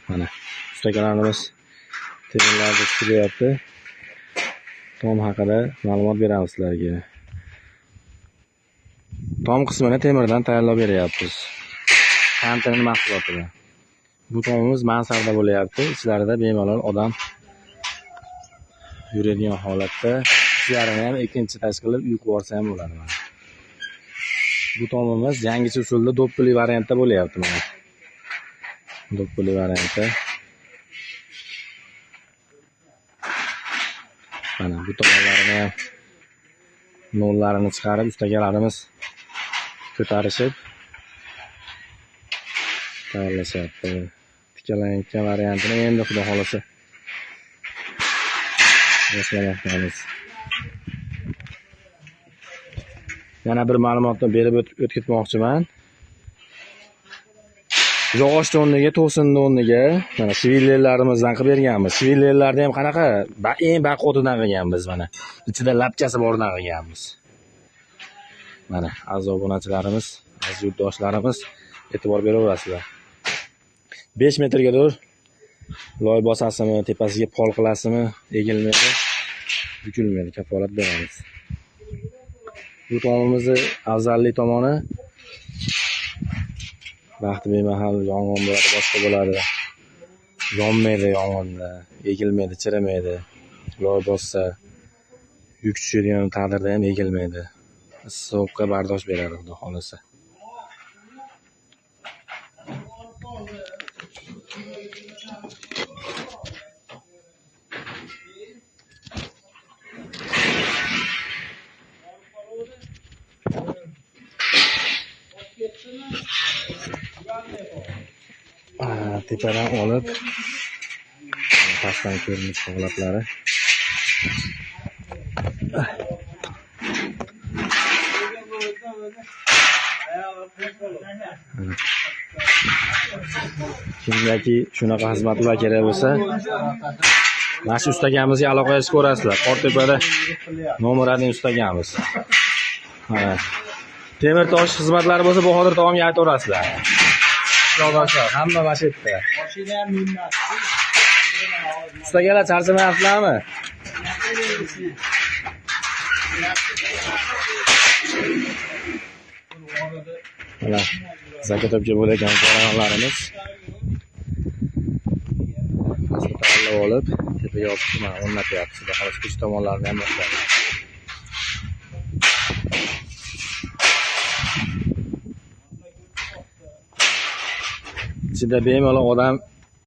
Mana ustakalarimiz temirlarni tushiryapti. Tom haqida ma'lumot beramiz sizlarga. Tom qismini temirdan tayyorlab beryapmiz. Kantining mahsulotidan. Bu tomimiz mansarda bo'lyapti. Ichlarida bemalol odam yuradigan holatda, ichlarini ham ikkinchi tashkilib uyib borsa ham bo'ladi. Bu tomimiz yangicha usulda doppeli variantda bo'lyapti mana. Doppeli variantda. Mana bu tomonlarini ham nollarini chiqarib ustakalarimiz ko'tarishib tayyorlashyapti. Tiklangan variantini endi xudo xolasa boshlamoqdamiz. Yana bir ma'lumotni berib o'tmoqchiman. Yog'ochni o'rniga, to'sinni o'rniga mana shvillerlarimizdan qilib berganmiz. Shvillerlarni ham qanaqa? Eng baqotidan qilganmiz mana. Ichida lapchasi bordan qilganmiz. Mana aziz obunachilarimiz, aziz yurtdoshlarimiz e'tibor beraverasizlar. 5 metrga dur loy bosasimi, tepasiga pol qilasimi, egilmaydi, bukilmaydi, kafolat beramiz. Bu tomimizni afzallik tomoni vaqti bemahal yong'in bo'ladi, boshqa bo'ladi. Yonmaydi yong'inda, egilmaydi, chirimaydi. Loy bossa, yuk tushadigan taqdirda ham egilmaydi. Sovuqqa bardosh beradi xudo xolasa. Tepadan olib pastdan ko'rinish holatlari. Kimgaki shunaqa xizmatlar kerak bo'lsa, mana shu ustagamizga aloqa qilib ko'rasizlar. Ortepada nomerning ustagamiz. Temir tosh xizmatlari bo'lsa, Bahodir tog'amga aytaverasizlar. Yo'ldoshlar, hamma mana shu yerda. Mashina ham minmat. Ustagalar charchamayapsizlarmi? Mana zakotobga bo'layotgan jarayonlarimiz. Pastga tayyorlab olib, tepaga o'rnatyapmiz. Xudo xolasa uch tomonlarini ham boshladi. Ichida bemalol odam